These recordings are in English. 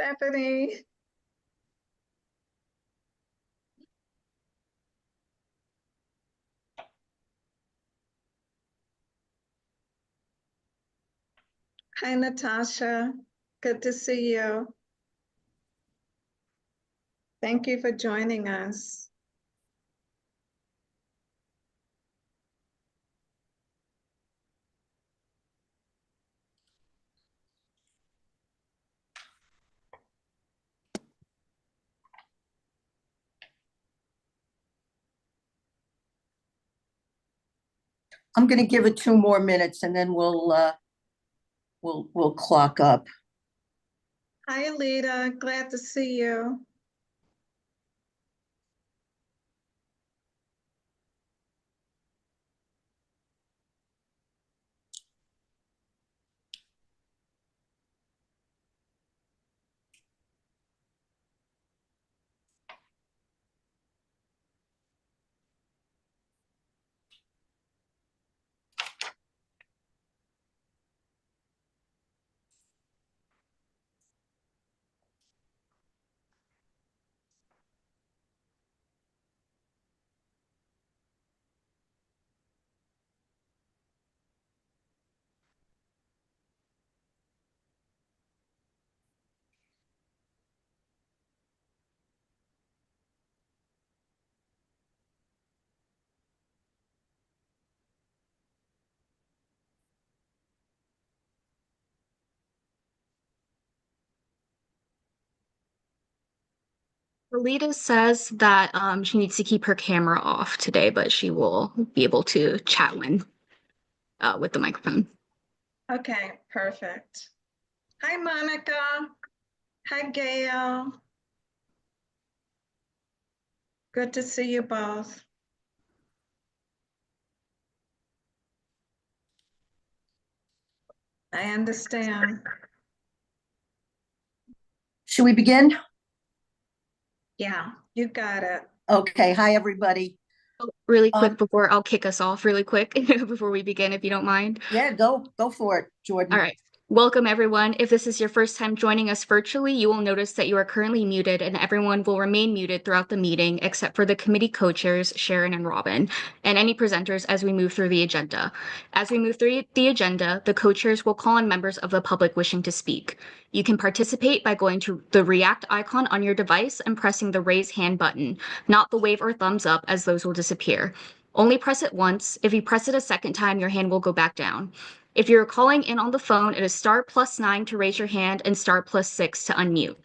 Stephanie. Hi, Natasha. Good to see you. Thank you for joining us. I'm going to give it 2 more minutes and then we'll clock up. Hi, Alita. Glad to see you. Alita says that she needs to keep her camera off today, but she will be able to chat when with the microphone. Okay, perfect. Hi, Monica. Hi, Gail. Good to see you both. I understand. Should we begin? Yeah, you got it. Okay. Hi, everybody. Really quick before I'll kick us off really quick before we begin, if you don't mind. Yeah, go for it, Jordan. All right. Welcome, everyone. If this is your first time joining us virtually, you will notice that you are currently muted and everyone will remain muted throughout the meeting except for the committee co-chairs, Sharon and Robin, and any presenters as we move through the agenda. As we move through the agenda, the co-chairs will call on members of the public wishing to speak. You can participate by going to the react icon on your device and pressing the raise hand button, not the wave or thumbs up, as those will disappear. Only press it once. If you press it a second time, your hand will go back down. If you're calling in on the phone, it is *+9 to raise your hand and *+6 to unmute.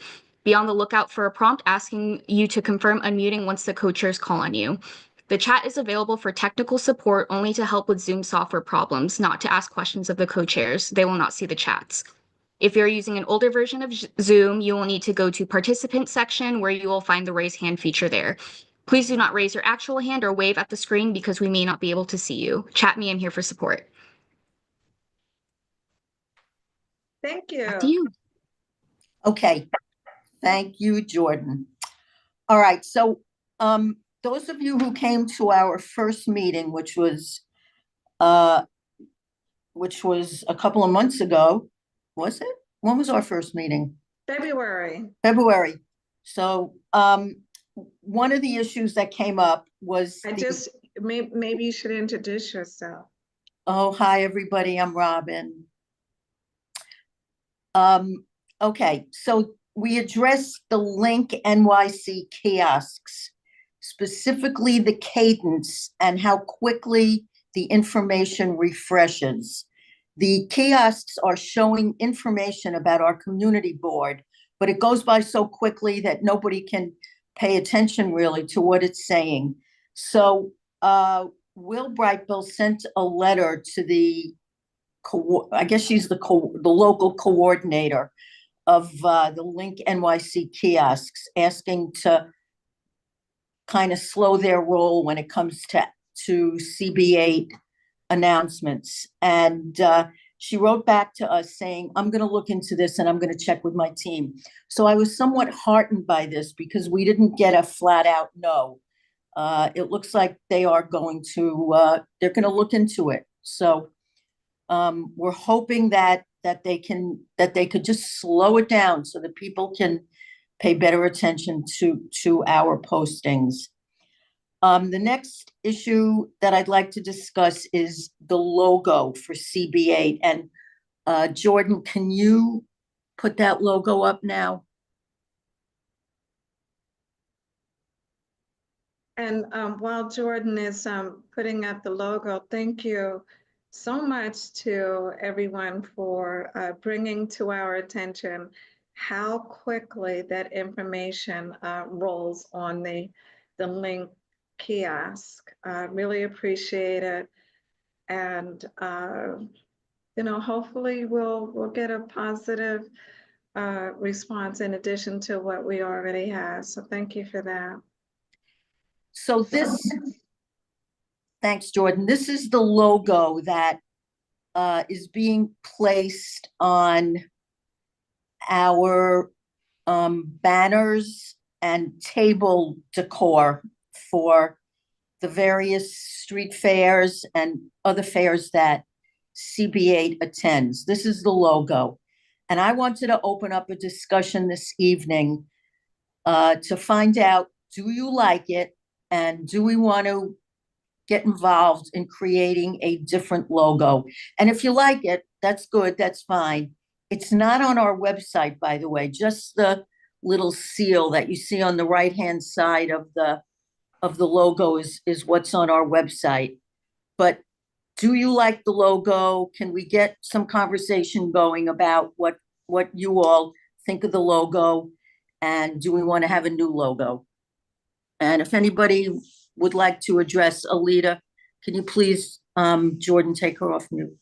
Be on the lookout for a prompt asking you to confirm unmuting once the co-chairs call on you. The chat is available for technical support only to help with Zoom software problems, not to ask questions of the co-chairs. They will not see the chats. If you're using an older version of Zoom, you will need to go to Participants section where you will find the raise hand feature there. Please do not raise your actual hand or wave at the screen because we may not be able to see you. Chat me in here for support. Thank you. Back to you. Okay. Thank you, Jordan. All right. So those of you who came to our first meeting, which was a couple of months ago, was it? When was our first meeting? February. So one of the issues that came up was maybe you should introduce yourself. Oh, hi, everybody. I'm Robin. Okay, so we addressed the Link NYC kiosks, specifically the cadence and how quickly the information refreshes. The kiosks are showing information about our community board, but it goes by so quickly that nobody can pay attention really to what it's saying. So Will Brightbill sent a letter to the, I guess she's the local coordinator of the Link NYC kiosks, asking to kind of slow their roll when it comes to CB8 announcements. And she wrote back to us saying, I'm going to look into this and I'm going to check with my team. So I was somewhat heartened by this because we didn't get a flat out no. It looks like they are going to, they're going to look into it. So We're hoping that they could just slow it down so that people can pay better attention to our postings. The next issue that I'd like to discuss is the logo for CB8. And Jordan, can you put that logo up now? And while Jordan is putting up the logo, thank you so much to everyone for bringing to our attention how quickly that information rolls on the link kiosk. Really appreciate it. And hopefully we'll get a positive response in addition to what we already have. So thank you for that. So thanks, Jordan. This is the logo that is being placed on our banners and table decor for the various street fairs and other fairs that CB8 attends. This is the logo. And I wanted to open up a discussion this evening to find out, do you like it? And do we want to get involved in creating a different logo? And if you like it, that's good, that's fine. It's not on our website, by the way, just the little seal that you see on the right-hand side of the logo is what's on our website. But do you like the logo? Can we get some conversation going about what you all think of the logo? And do we want to have a new logo? And if anybody would like to address Alita, can you please, Jordan, take her off mute?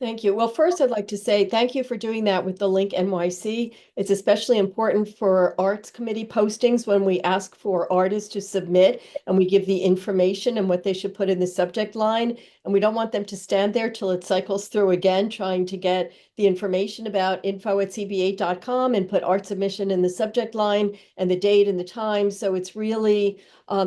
Thank you. Well, first, I'd like to say thank you for doing that with the link NYC. It's especially important for arts committee postings when we ask for artists to submit and we give the information and what they should put in the subject line. And we don't want them to stand there till it cycles through again, trying to get the information about info@cb8.com and put art submission in the subject line and the date and the time. So it's really a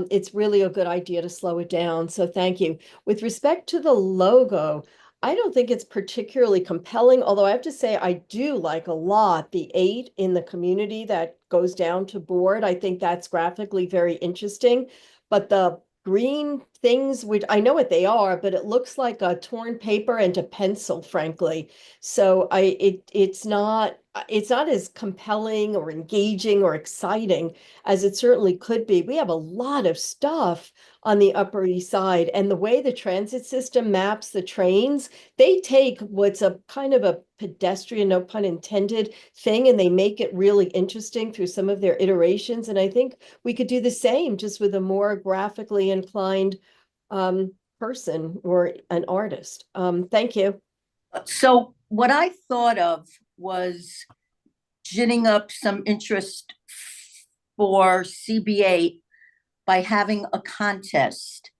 good idea to slow it down. So thank you. With respect to the logo, I don't think it's particularly compelling, although I have to say I do like a lot the 8 in the community that goes down to board. I think that's graphically very interesting. But the green things, which I know what they are, but it looks like a torn paper and a pencil, frankly. So it's not as compelling or engaging or exciting as it certainly could be. We have a lot of stuff on the Upper East Side, and the way the transit system maps the trains, they take what's a kind of a pedestrian, no pun intended, thing, and they make it really interesting through some of their iterations. And I think we could do the same just with a more graphically inclined person or an artist. Thank you. So what I thought of was ginning up some interest for CB8 by having a contest.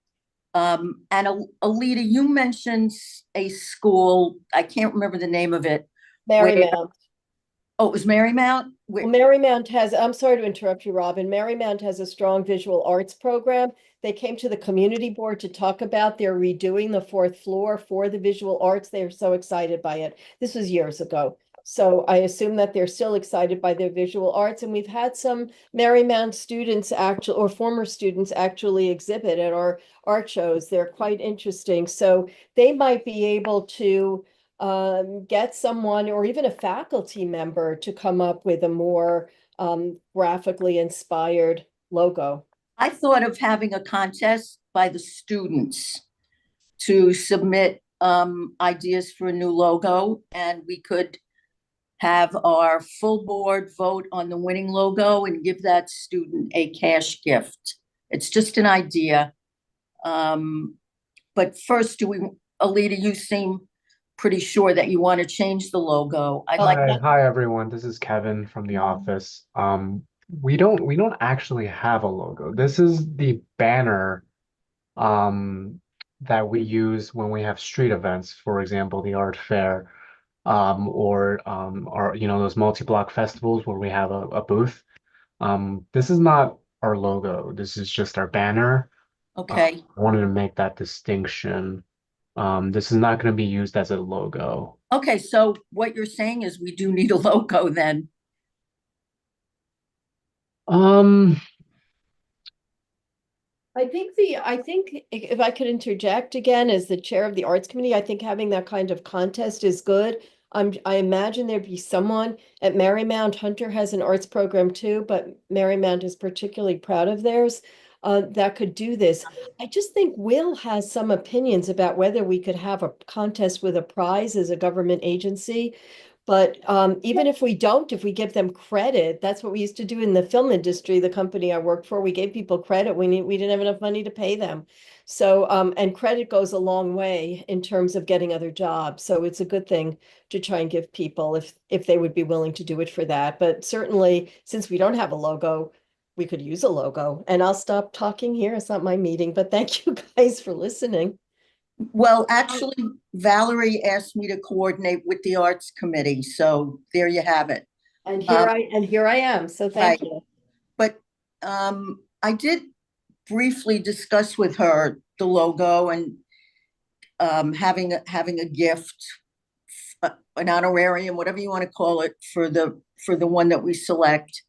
And Alita, you mentioned a school, I can't remember the name of it. Marymount. Oh, it was Marymount? Well, Marymount has, I'm sorry to interrupt you, Robin. Marymount has a strong visual arts program. They came to the community board to talk about their redoing the 4th floor for the visual arts. They are so excited by it. This was years ago. So I assume that they're still excited by their visual arts. And we've had some Marymount students actually, or former students actually exhibit at our art shows. They're quite interesting. So they might be able to get someone or even a faculty member to come up with a more graphically inspired logo. I thought of having a contest by the students to submit ideas for a new logo, and we could have our full board vote on the winning logo and give that student a cash gift. It's just an idea. But first, Alita, you seem pretty sure that you want to change the logo. Hi everyone, this is Kevin from the office. We don't actually have a logo. This is the banner that we use when we have street events, for example, the art fair, or those multi-block festivals where we have a booth. This is not our logo. This is just our banner. Okay. I wanted to make that distinction. This is not going to be used as a logo. Okay, so what you're saying is we do need a logo then. Um, I think if I could interject again as the chair of the Arts Committee, I think having that kind of contest is good. I imagine there'd be someone at Marymount. Hunter has an arts program too, but Marymount is particularly proud of theirs, that could do this. I just think Will has some opinions about whether we could have a contest with a prize as a government agency. But even if we don't, if we give them credit, that's what we used to do in the film industry, the company I worked for. We gave people credit. We didn't have enough money to pay them. So and credit goes a long way in terms of getting other jobs. So it's a good thing to try and give people if they would be willing to do it for that. But certainly, since we don't have a logo, we could use a logo. And I'll stop talking here. It's not my meeting, but thank you guys for listening. Well, actually, Valerie asked me to coordinate with the Arts Committee, so there you have it. And Um, here I am. So thank right. you. But I did briefly discuss with her the logo and having a gift, an honorarium, whatever you want to call it, for the one that we select.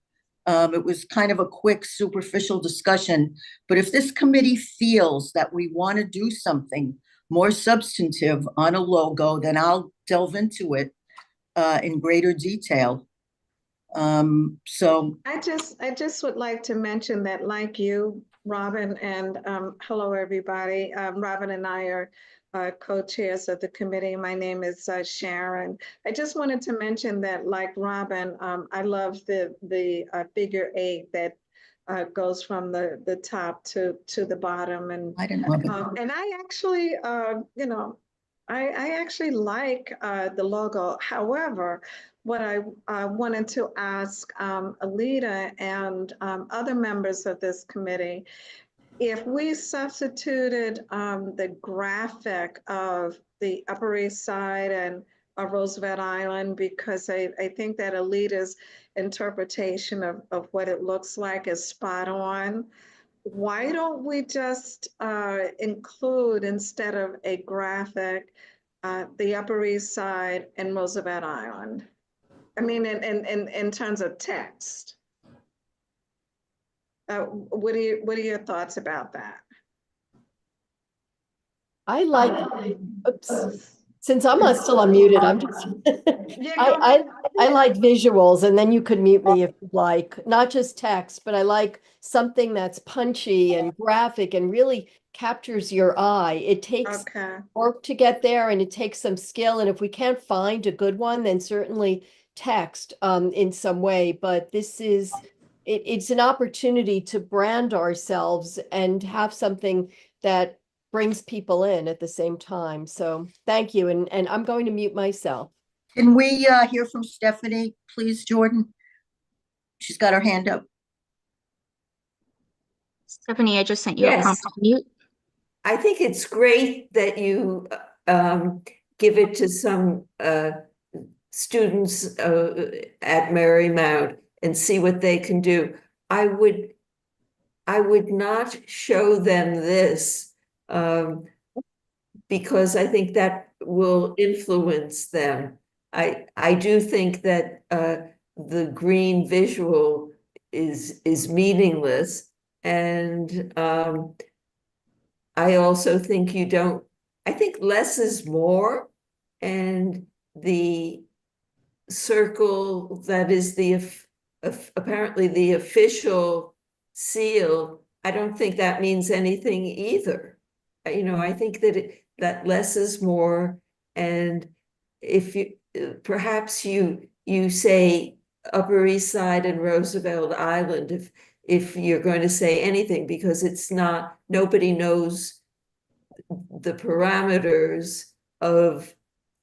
It was kind of a quick, superficial discussion. But if this committee feels that we want to do something more substantive on a logo, then I'll delve into it in greater detail. So I just would like to mention that, like you, Robin, and hello, everybody. Robin and I are co-chairs of the committee. My name is Sharon. I just wanted to mention that, like Robin, I love the figure 8 that goes from the top to the bottom, and I didn't love it. and I actually, I actually like the logo. However, what I wanted to ask Alita and other members of this committee, if we substituted the graphic of the Upper East Side and Roosevelt Island, because I think that Alita's interpretation of what it looks like is spot on. Why don't we just include, instead of a graphic, the Upper East Side and Roosevelt Island? I mean, in terms of text. What are your thoughts about that? I like, oops, since I'm still unmuted, I'm just, Yeah, I like visuals, and then you could mute me if you like, not just text, but I like something that's punchy and graphic and really captures your eye. It takes okay. work to get there, and it takes some skill. And if we can't find a good one, then certainly text in some way. But this is, it's an opportunity to brand ourselves and have something that brings people in at the same time. So thank you. And I'm going to mute myself. Can we hear from Stephanie, please, Jordan? She's got her hand up. Stephanie, I just sent you a Yes. prompt to mute. I think it's great that you give it to some students at Marymount and see what they can do. I would not show them this because I think that will influence them. I do think that the green visual is meaningless, and I also think I think less is more, and the circle that is apparently the official seal, I don't think that means anything either. I think that less is more, and if you perhaps you say Upper East Side and Roosevelt Island if you're going to say anything, because it's not, nobody knows the parameters of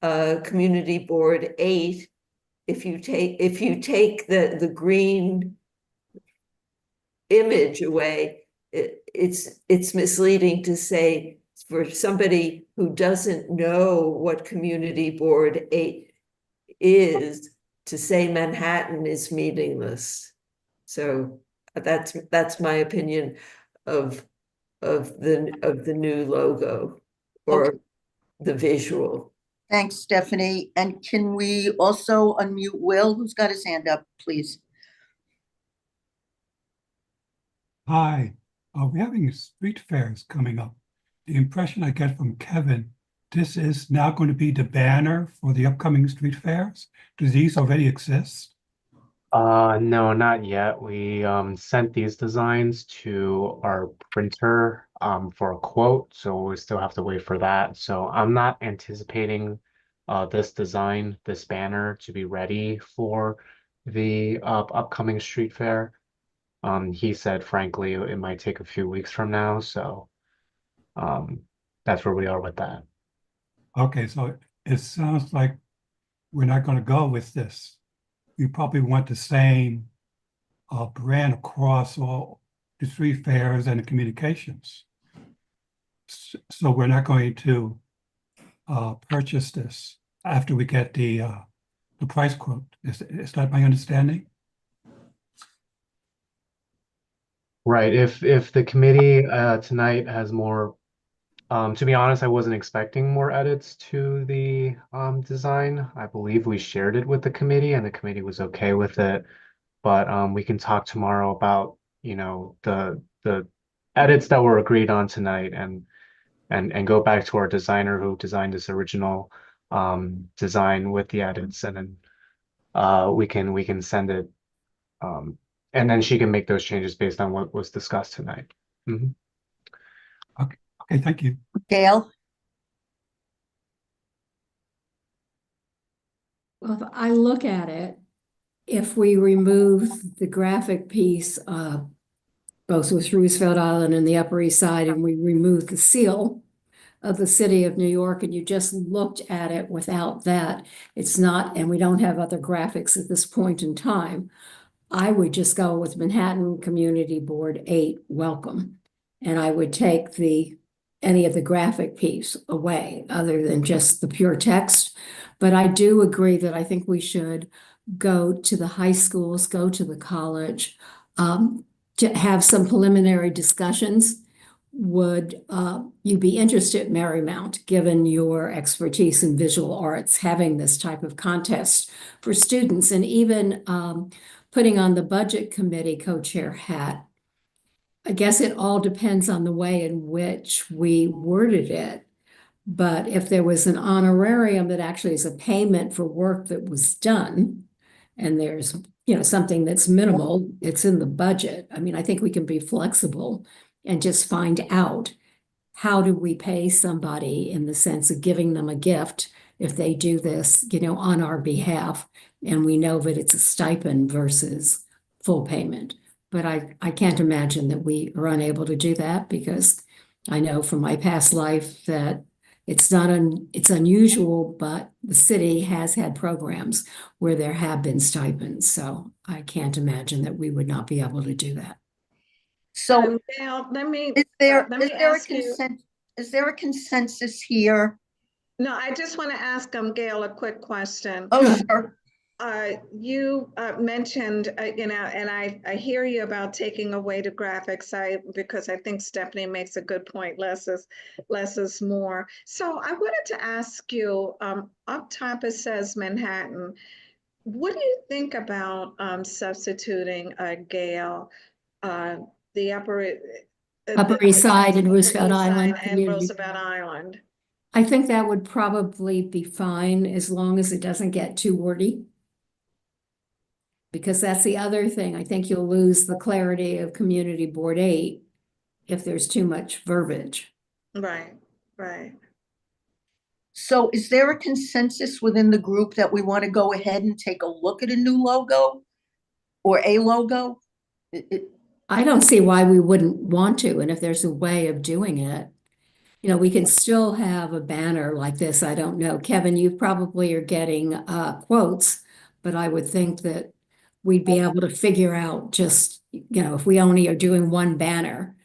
Community Board 8. If you take the green image away, it's misleading to say, for somebody who doesn't know what Community Board 8 is, to say Manhattan is meaningless. So that's my opinion of the new logo. Or Okay. the visual. Thanks, Stephanie. And can we also unmute Will, who's got his hand up, please? Hi, we're having street fairs coming up. The impression I get from Kevin, this is now going to be the banner for the upcoming street fairs. Do these already exist? No, not yet. We sent these designs to our printer for a quote, so we still have to wait for that. So I'm not anticipating this design, this banner, to be ready for the upcoming street fair. He said, frankly, it might take a few weeks from now, so that's where we are with that. Okay, so it sounds like we're not going to go with this. We probably want the same brand across all the street fairs and the communications. So we're not going to purchase this after we get the price quote. Is that my understanding? Right. If the committee tonight has more, to be honest, I wasn't expecting more edits to the design. I believe we shared it with the committee and the committee was okay with it. But we can talk tomorrow about, the edits that were agreed on tonight and go back to our designer who designed this original design with the edits, and then we can send it, and then she can make those changes based on what was discussed tonight. Mhm. Okay, thank you. Gail? Well, if I look at it, if we remove the graphic piece, both with Roosevelt Island and the Upper East Side, and we remove the seal of the city of New York, and you just looked at it without that, it's not, and we don't have other graphics at this point in time, I would just go with Manhattan Community Board 8, welcome. And I would take any of the graphic piece away other than just the pure text. But I do agree that I think we should go to the high schools, go to the college, to have some preliminary discussions. Would you be interested, Marymount, given your expertise in visual arts, having this type of contest for students, and even putting on the budget committee co-chair hat? I guess it all depends on the way in which we worded it. But if there was an honorarium that actually is a payment for work that was done, and there's, something that's minimal, it's in the budget. I mean, I think we can be flexible and just find out, how do we pay somebody in the sense of giving them a gift if they do this, on our behalf, and we know that it's a stipend versus full payment. But I can't imagine that we are unable to do that, because I know from my past life that it's unusual, but the city has had programs where there have been stipends. So I can't imagine that we would not be able to do that. So Gail, let me is there ask you. Is there a consensus here? No, I just want to ask Gail a quick question. Oh, sure. You mentioned, and I hear you about taking away the graphics, because I think Stephanie makes a good point. Less is more. So I wanted to ask you, up top it says Manhattan. What do you think about substituting Gail, the Upper East Side and Roosevelt East Side Island and community. Roosevelt Island? I think that would probably be fine as long as it doesn't get too wordy. Because that's the other thing. I think you'll lose the clarity of Community Board 8 if there's too much verbiage. Right. So is there a consensus within the group that we want to go ahead and take a look at a new logo or a logo? I don't see why we wouldn't want to. And if there's a way of doing it, we can still have a banner like this. I don't know. Kevin, you probably are getting quotes, but I would think that we'd be able to figure out just, if we only are doing one banner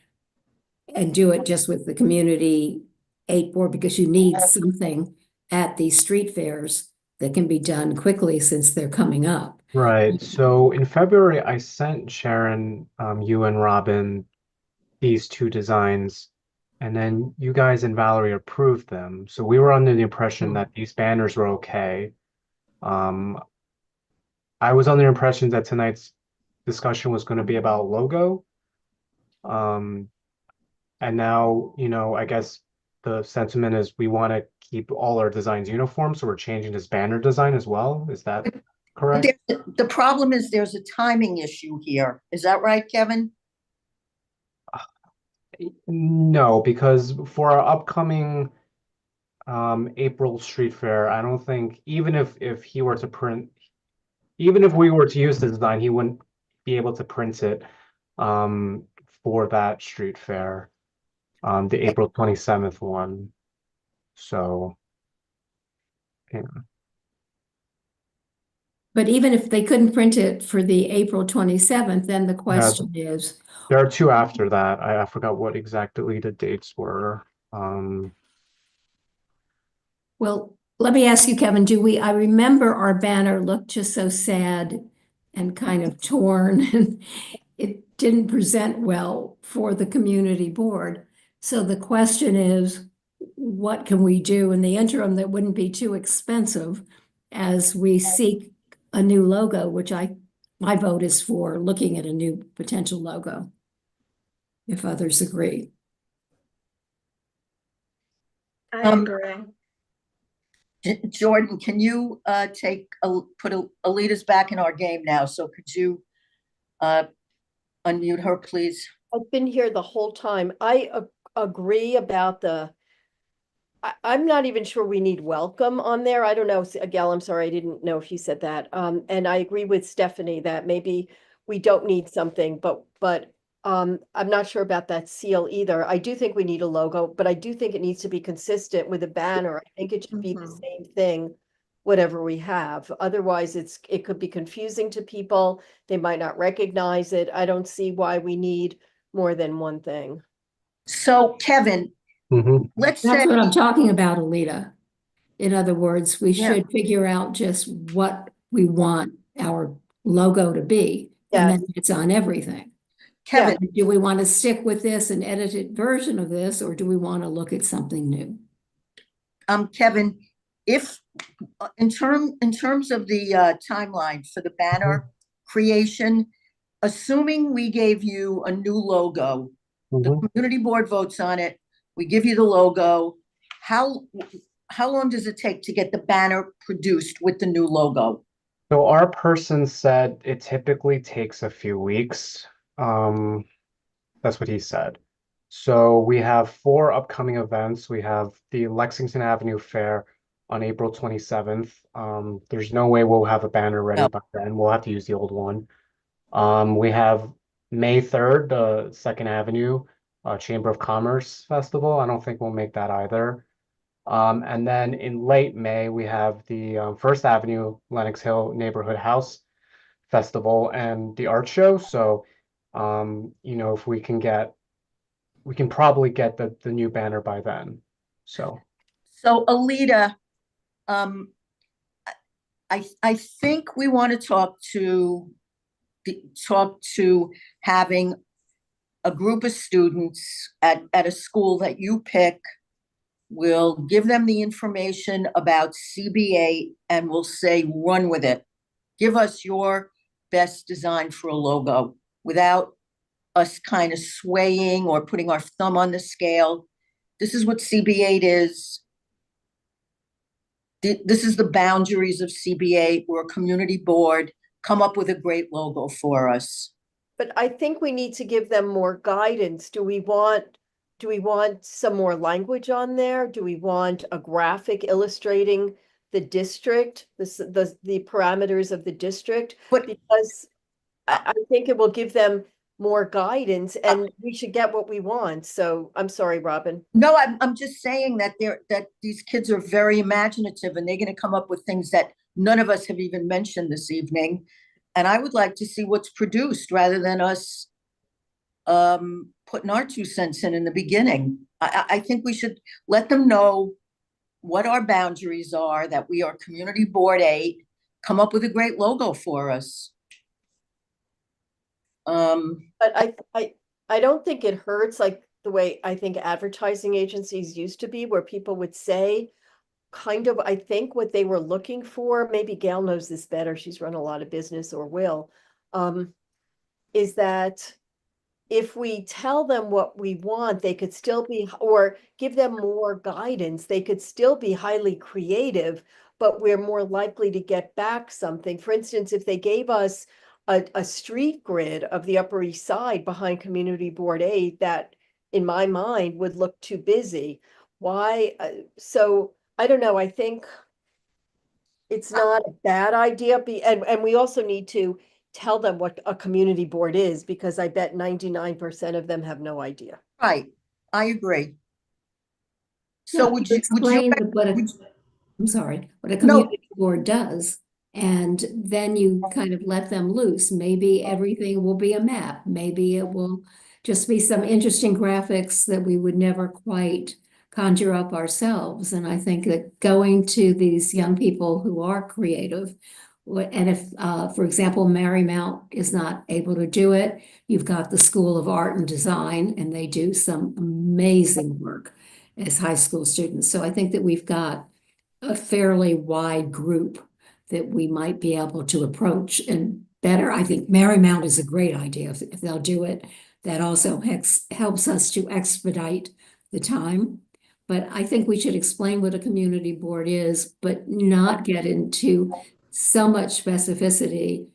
and do it just with the Community 8 board, because you need something at these street fairs that can be done quickly since they're coming up. Right. So in February, I sent Sharon, you and Robin, these two designs and then you guys and Valerie approved them. So we were under the impression that these banners were okay. Um, I was under the impression that tonight's discussion was going to be about logo. Um, and now, I guess the sentiment is we want to keep all our designs uniform, so we're changing this banner design as well. Is that But correct? the problem is there's a timing issue here. Is that right, Kevin? No, because for our upcoming April street fair, I don't think even if he were to print, even if we were to use the design, he wouldn't be able to print it um for that street fair, the April 27th one. So, yeah. But even if they couldn't print it for the April 27th, then the question is, There are two after that. I forgot what exactly the dates were. well, let me ask you, Kevin, I remember our banner looked just so sad and kind of torn, and it didn't present well for the community board. So the question is, what can we do in the interim that wouldn't be too expensive as we seek a new logo, which my vote is for looking at a new potential logo, if others agree. I agree. Jordan, can you put Alita's back in our game now? So could you unmute her, please? I've been here the whole time. I agree about I'm not even sure we need welcome on there. I don't know, Gail, I'm sorry, I didn't know if you said that. And I agree with Stephanie that maybe we don't need something, but I'm not sure about that seal either. I do think we need a logo, but I do think it needs to be consistent with a banner. I think it should be the same thing, whatever we have. Otherwise, it could be confusing to people. They might not recognize it. I don't see why we need more than one thing. So Kevin, Mhm. let's That's say, what I'm talking about, Alita. In other words, we Yeah. should figure out just what we want our logo to be, and Yes. then it's on everything. Kevin, Do we want to stick with this, an edited version of this, or do we want to look at something new? Kevin, if in terms of the timeline for the banner creation, assuming we gave you a new logo, the Mhm. community board votes on it, we give you the logo, how long does it take to get the banner produced with the new logo? So our person said it typically takes a few weeks. Um, that's what he said. So we have 4 upcoming events. We have the Lexington Avenue Fair on April 27th. There's no way we'll have a banner ready No. by then. We'll have to use the old one. We have May 3rd, the Second Avenue Chamber of Commerce Festival. I don't think we'll make that either. And then in late May, we have the First Avenue Lenox Hill Neighborhood House Festival and the art show. So, if we can probably get the new banner by then. So, So Alita, um, I think we want to talk to having a group of students at a school that you pick. We'll give them the information about CB8 and we'll say, run with it. Give us your best design for a logo without us kind of swaying or putting our thumb on the scale. This is what CB8 is. This is the boundaries of CB8. We're a community board. Come up with a great logo for us. But I think we need to give them more guidance. Do we want some more language on there? Do we want a graphic illustrating the district, the parameters of the district? But Because I think it will give them more guidance and we should get what we want. So I'm sorry, Robin. no, I'm just saying that these kids are very imaginative and they're going to come up with things that none of us have even mentioned this evening. And I would like to see what's produced rather than us putting our 2 cents in the beginning. I think we should let them know what our boundaries are, that we are Community Board 8, come up with a great logo for us. But I don't think it hurts. Like the way I think advertising agencies used to be, where people would say kind of, I think, what they were looking for. Maybe Gail knows this better. She's run a lot of business, or will. Is that if we tell them what we want, they could still be, or give them more guidance, they could still be highly creative, but we're more likely to get back something. For instance, if they gave us a street grid of the Upper East Side behind Community Board 8, that in my mind would look too busy. Why? So I don't know. I think it's not a bad idea. And we also need to tell them what a community board is, because I bet 99% of them have no idea. Right, I agree. So Yeah, would you, explain would what you, I'm sorry, what a No. community board does. And then you kind of let them loose. Maybe everything will be a map. Maybe it will just be some interesting graphics that we would never quite conjure up ourselves. And I think that going to these young people who are creative, and if, for example, Marymount is not able to do it, you've got the School of Art and Design, and they do some amazing work as high school students. So I think that we've got a fairly wide group that we might be able to approach and better. I think Marymount is a great idea if they'll do it. That also helps us to expedite the time. But I think we should explain what a community board is, but not get into so much specificity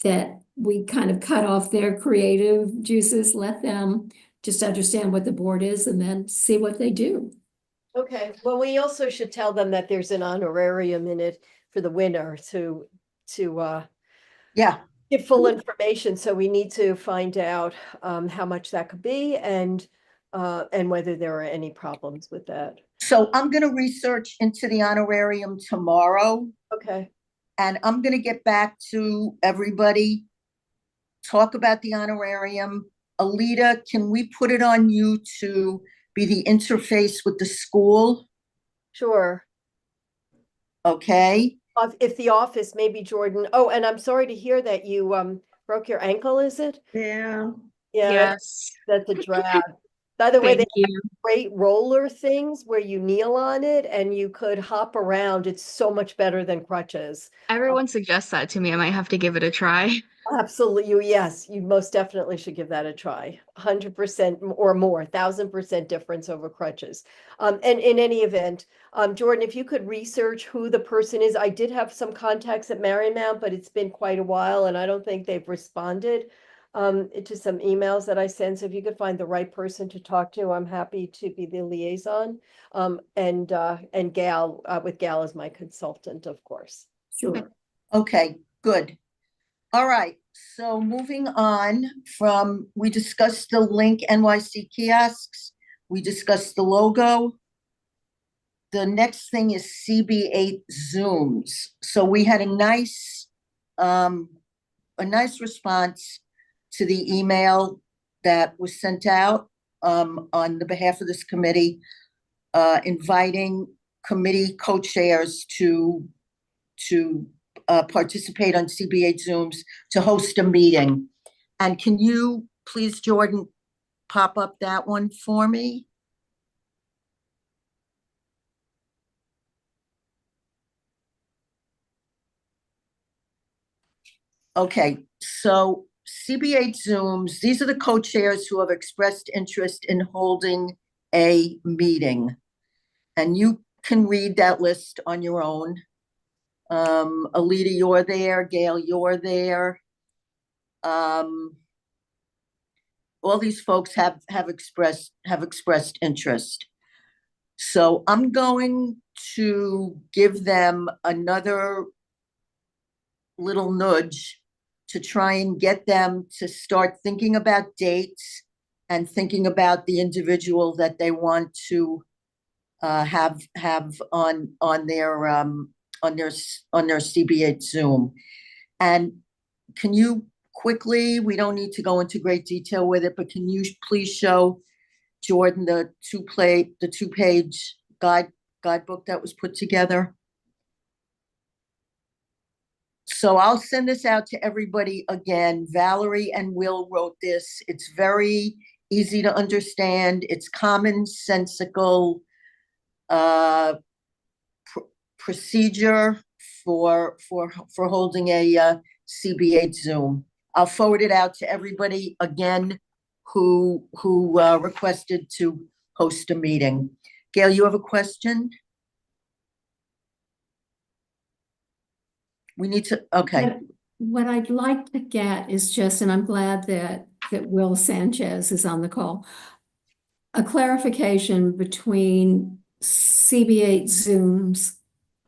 that we kind of cut off their creative juices. Let them just understand what the board is and then see what they do. Okay, well, we also should tell them that there's an honorarium in it for the winner to yeah, give full information. So we need to find out how much that could be, and whether there are any problems with that. so I'm gonna research into the honorarium tomorrow, Okay, and I'm gonna get back to everybody, talk about the honorarium. Alita, can we put it on you to be the interface with the school? sure. Okay, If the office, maybe Jordan. Oh, and I'm sorry to hear that you broke your ankle, is it? Yeah. Yeah, Yes. that's a drag. By the way, they Thank you. great roller things where you kneel on it and you could hop around. It's so much better than crutches. Everyone suggests that to me. I might have to give it a try. Absolutely, yes, you most definitely should give that a try. 100% or more, 1000% difference over crutches. And in any event, Jordan, if you could research who the person is, I did have some contacts at Marymount, but it's been quite a while and I don't think they've responded to some emails that I sent. So if you could find the right person to talk to, I'm happy to be the liaison. And Gal, with Gal as my consultant, of course. Sure. okay, good. All right, so moving on from, we discussed the Link NYC kiosks, we discussed the logo. The next thing is CB8 Zooms. So we had a nice response to the email that was sent out on the behalf of this committee, inviting committee co-chairs to participate on CB8 Zooms to host a meeting. And can you please, Jordan, pop up that one for me? Okay, so CB8 Zooms, these are the co-chairs who have expressed interest in holding a meeting. And you can read that list on your own. Alita, you're there. Gail, you're there. All these folks have expressed interest. So I'm going to give them another little nudge to try and get them to start thinking about dates and thinking about the individual that they want to have on their CB8 Zoom. And can you quickly, we don't need to go into great detail with it, but can you please show Jordan the two-page guidebook that was put together? So I'll send this out to everybody again. Valerie and Will wrote this. It's very easy to understand. It's commonsensical procedure for holding a CB8 Zoom. I'll forward it out to everybody again who requested to host a meeting. Gail, you have a question? We need to, okay. What I'd like to get is just, and I'm glad that Will Sanchez is on the call, a clarification between CB8 Zooms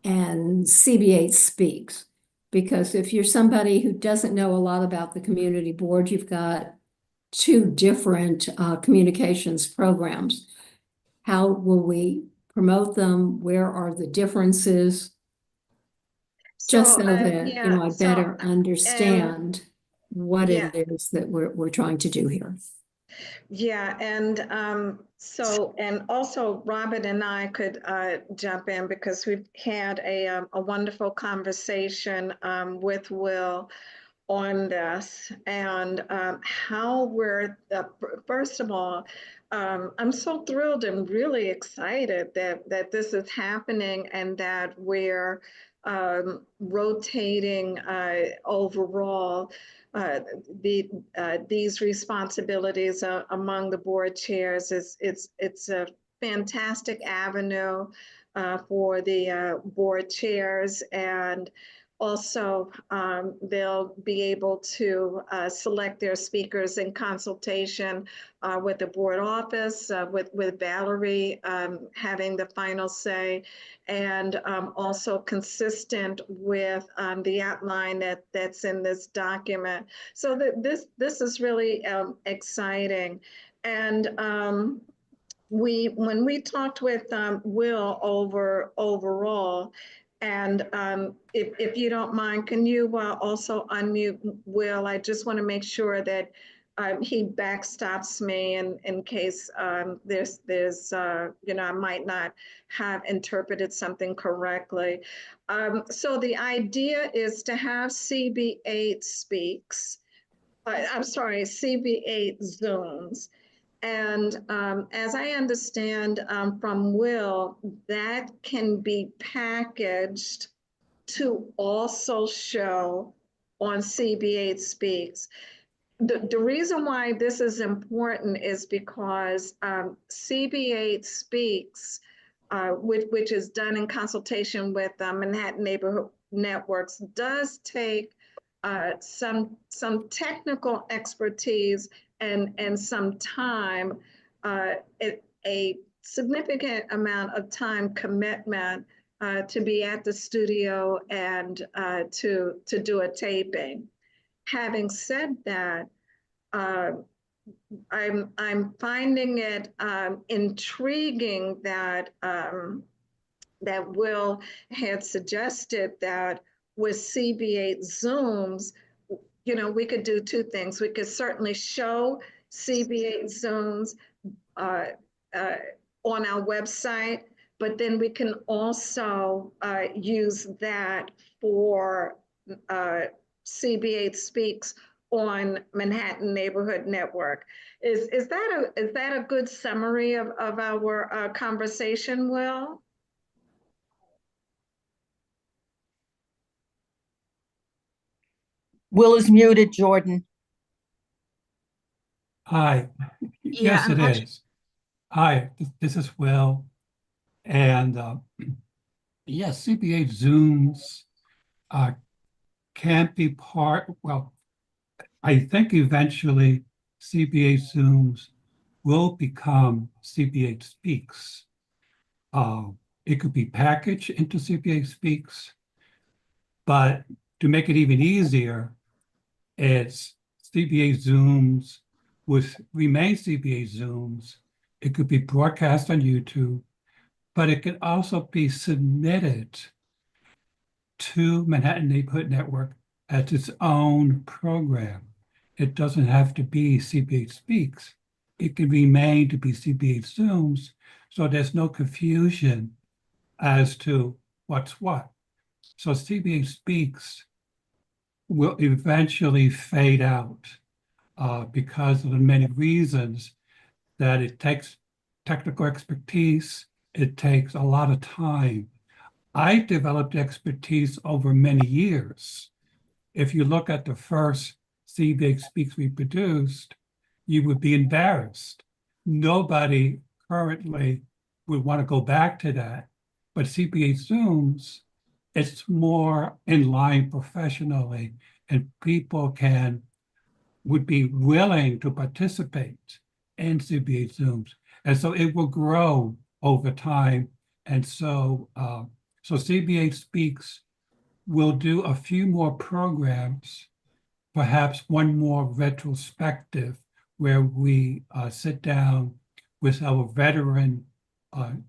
and CB8 Speaks. Because if you're somebody who doesn't know a lot about the community board, you've got two different communications programs. How will we promote them? Where are the differences? Just so that, yeah, you know, I so, better understand what yeah. it is that we're trying to do here. Yeah, and and also Robert and I could jump in because we've had a wonderful conversation with Will on this and how we're, first of all, I'm so thrilled and really excited that this is happening and that we're rotating overall these responsibilities among the board chairs. It's a fantastic avenue for the board chairs, and also they'll be able to select their speakers in consultation with the board office, with Valerie having the final say, and also consistent with the outline that's in this document. So this is really exciting. And when we talked with Will overall, and if you don't mind, can you also unmute Will? I just want to make sure that he backstops me in case there's you know, I might not have interpreted something correctly. So the idea is to have CB8 speaks. I'm sorry, CB8 Zooms. And as I understand from Will, that can be packaged to also show on CB8 Speaks. The reason why this is important is because CB8 Speaks, which is done in consultation with Manhattan Neighborhood Networks, does take some technical expertise and some time, a significant amount of time commitment to be at the studio and to do a taping. Having said that, I'm finding it intriguing that that Will had suggested that with CB8 Zooms, you know, we could do two things. We could certainly show CB8 Zooms on our website, but then we can also use that for CB8 Speaks on Manhattan Neighborhood Network. Is that a good summary of our conversation, Will? Will is muted, Jordan. Hi, Yeah, yes, it is. Hi, this is Will. And yes, CB8 Zooms can't be part, well, I think eventually CB8 Zooms will become CB8 Speaks. It could be packaged into CB8 Speaks, but to make it even easier, it's CB8 Zooms would remain CB8 Zooms. It could be broadcast on YouTube, but it can also be submitted to Manhattan Neighborhood Network as its own program. It doesn't have to be CB8 Speaks. It can remain to be CB8 Zooms, so there's no confusion as to what's what. So CB8 Speaks will eventually fade out because of the many reasons that it takes technical expertise. It takes a lot of time. I developed expertise over many years. If you look at the first CB8 Speaks we produced, you would be embarrassed. Nobody currently would want to go back to that. But CB8 Zooms, it's more in line professionally, and people would be willing to participate in CB8 Zooms. And so it will grow over time. And so, so CB8 Speaks will do a few more programs, perhaps one more retrospective, where we sit down with our veteran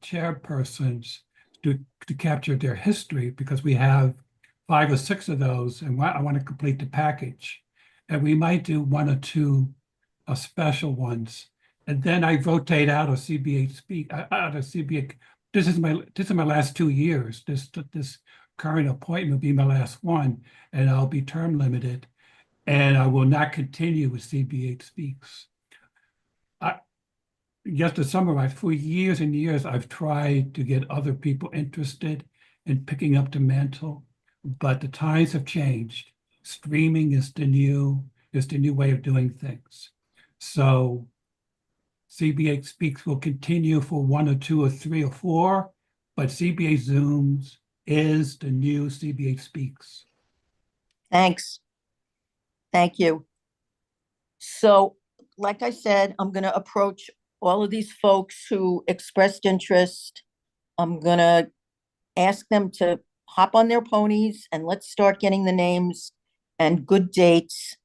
chairpersons to capture their history, because we have 5 or 6 of those, and I want to complete the package. And we might do 1 or 2 special ones. And then I rotate out of CB8 out of CB8. This is my last 2 years. This current appointment will be my last one, and I'll be term limited, and I will not continue with CB8 Speaks. Just to summarize, for years and years, I've tried to get other people interested in picking up the mantle, but the times have changed. Streaming is the new way of doing things. So CB8 Speaks will continue for 1 or 2 or 3 or 4, but CB8 Zooms is the new CB8 Speaks. Thanks. Thank you. So, like I said, I'm going to approach all of these folks who expressed interest. I'm going to ask them to hop on their ponies and let's start getting the names and good dates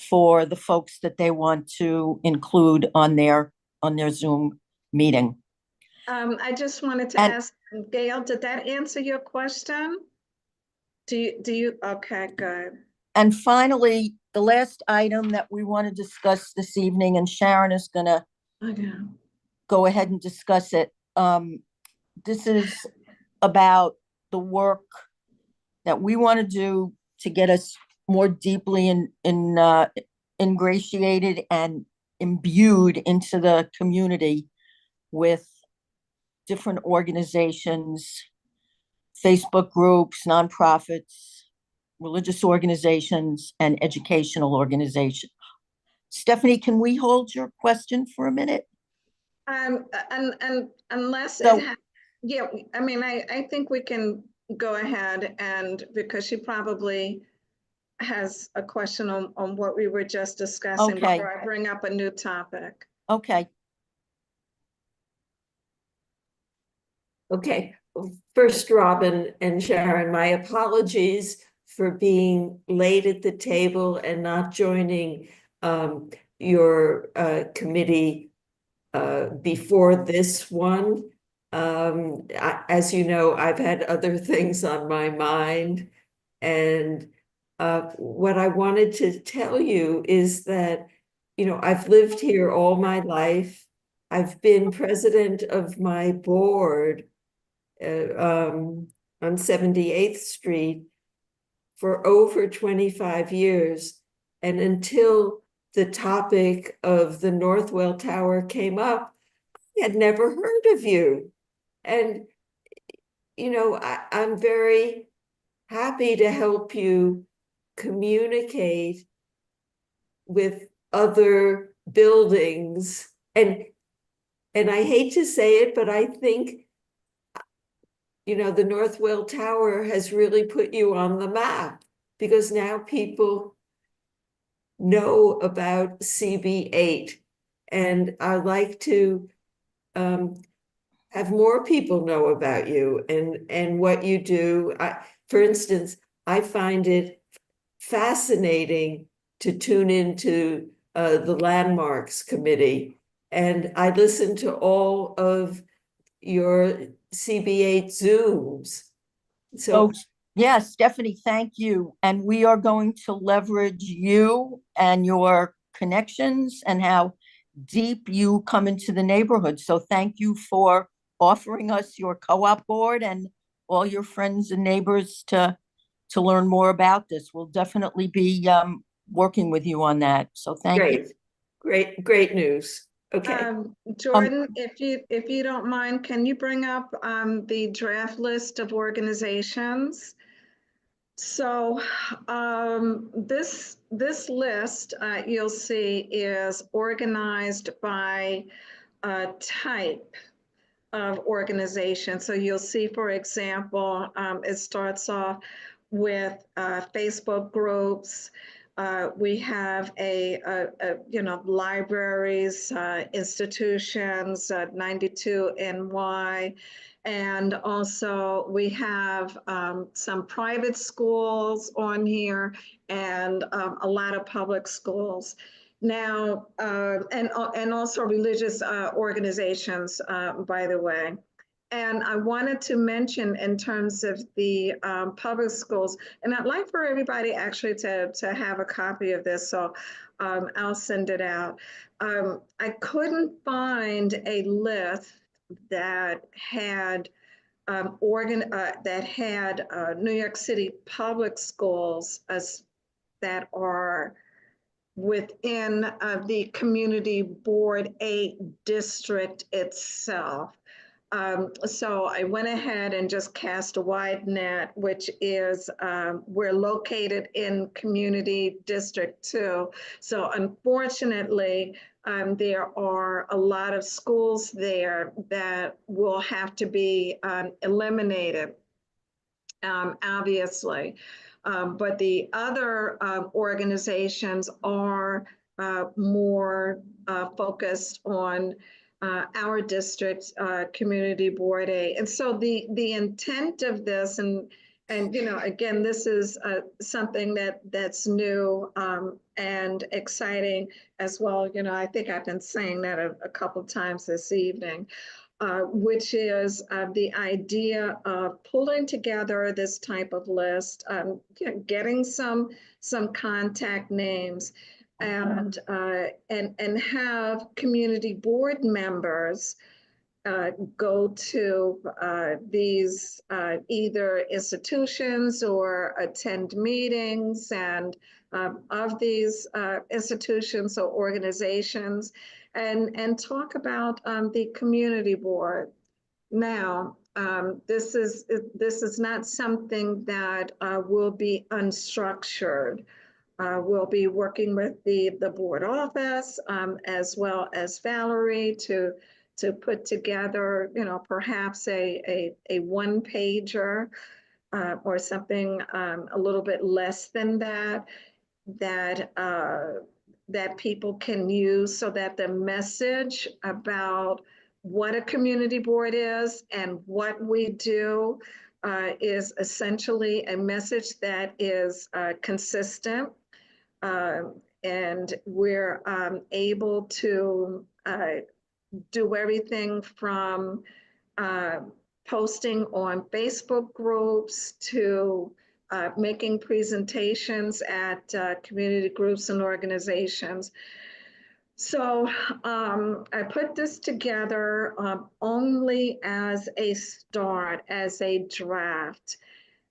for the folks that they want to include on their Zoom meeting. I just wanted to ask, Gail, did that answer your question? Do you, okay, good. And finally, the last item that we want to discuss this evening, and Sharon is going to go ahead and discuss it. This is about the work that we want to do to get us more deeply ingratiated and imbued into the community with different organizations, Facebook groups, nonprofits, religious organizations, and educational organizations. Stephanie, can we hold your question for a minute? And unless So, yeah, I mean, I think we can go ahead, and because she probably has a question on what we were just discussing before I bring up a new topic. Okay. Okay. First, Robin and Sharon, my apologies for being late at the table and not joining your committee before this one. As you know, I've had other things on my mind, and what I wanted to tell you is that, you know, I've lived here all my life. I've been president of my board on 78th Street for over 25 years. And until the topic of the Northwell Tower came up, I had never heard of you. And, you know, I'm very happy to help you communicate with other buildings. And I hate to say it, but I think, you know, the Northwell Tower has really put you on the map, because now people know about CB8. And I'd like to have more people know about you and what you do. For instance, I find it fascinating to tune into the Landmarks Committee, and I listen to all of your CB8 Zooms. So yes, Stephanie, thank you. And we are going to leverage you and your connections and how deep you come into the neighborhood. So thank you for offering us your co-op board and all your friends and neighbors to learn more about this. We'll definitely be working with you on that. So thank you. Great news. Okay, Jordan, if you don't mind, can you bring up the draft list of organizations? So this list you'll see is organized by type of organization. So you'll see, for example, it starts off with Facebook groups. We have libraries, institutions, 92NY, and also we have some private schools on here and a lot of public schools. Now, and also religious organizations, by the way. And I wanted to mention in terms of the public schools, and I'd like for everybody actually to have a copy of this, so I'll send it out. I couldn't find a list that had New York City public schools that are within the Community Board 8 district itself. So I went ahead and just cast a wide net, which is we're located in Community District 2. So unfortunately, there are a lot of schools there that will have to be eliminated, obviously. But the other organizations are more focused on our district, Community Board 8. And so the intent of this, and again, this is something that's new and exciting as well. I think I've been saying that a couple of times this evening. Which is the idea of pulling together this type of list, getting some contact names, and have community board members go to these either institutions or attend meetings and of these institutions or organizations, and talk about the community board. Now, this is not something that will be unstructured. We'll be working with the board office as well as Valerie to put together, perhaps a one pager or something a little bit less than that that people can use, so that the message about what a community board is and what we do is essentially a message that is consistent. And we're able to do everything from posting on Facebook groups to making presentations at community groups and organizations. So I put this together only as a start, as a draft.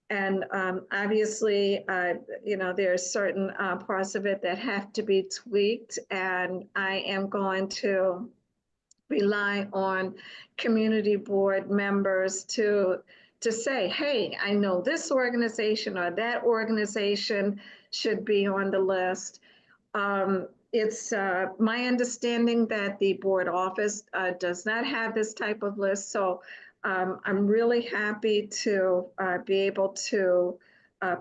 And obviously, there are certain parts of it that have to be tweaked, and I am going to rely on community board members to say, hey, I know this organization or that organization should be on the list. It's my understanding that the board office does not have this type of list, so I'm really happy to be able to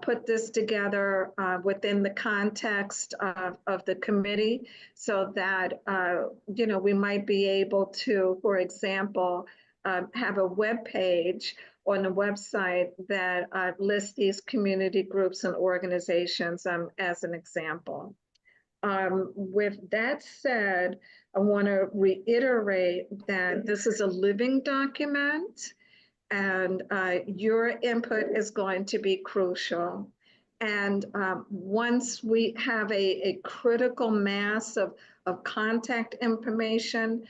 put this together within the context of the committee, so that we might be able to, for example, have a web page on the website that lists these community groups and organizations as an example. With that said, I want to reiterate that this is a living document, and your input is going to be crucial. And once we have a critical mass of contact information,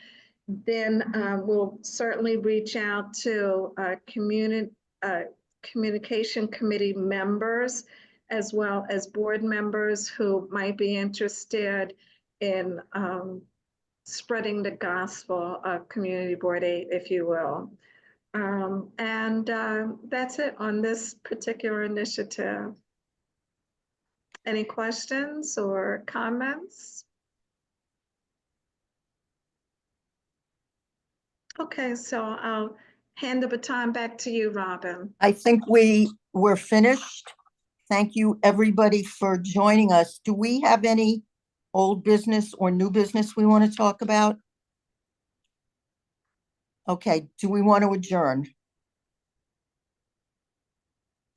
then we'll certainly reach out to communication committee members, as well as board members who might be interested in spreading the gospel of Community Board 8, if you will. And that's it on this particular initiative. Any questions or comments? Okay, so I'll hand the baton back to you, Robin. I think we're finished. Thank you, everybody, for joining us. Do we have any old business or new business we want to talk about? Okay, do we want to adjourn?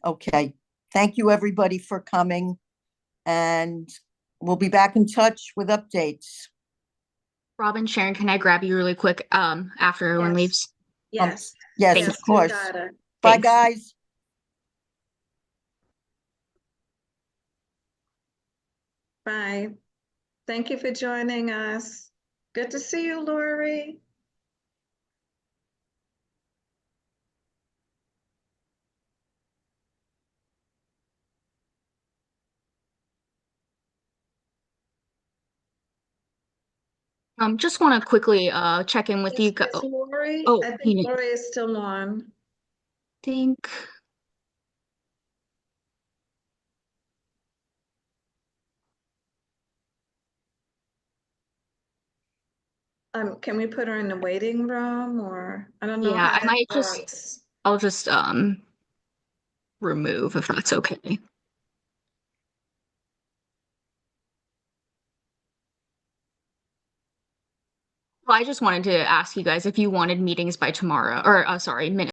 Okay, thank you, everybody, for coming, and we'll be back in touch with updates. Robin, Sharon, can I grab you really quick after everyone Yes. leaves? Yes. Yes, Thank of Yes, you course. got it. Bye, Thanks. guys. Bye. Thank you for joining us. Good to see you, Lori. Just want to quickly check in with you. Is Lori? Oh, I think you Lori is still on. think. Can we put her in the waiting room, or I don't know Yeah, how I that might just. works. I'll just remove if that's okay. Well, I just wanted to ask you guys if you wanted meetings by tomorrow, or sorry, minutes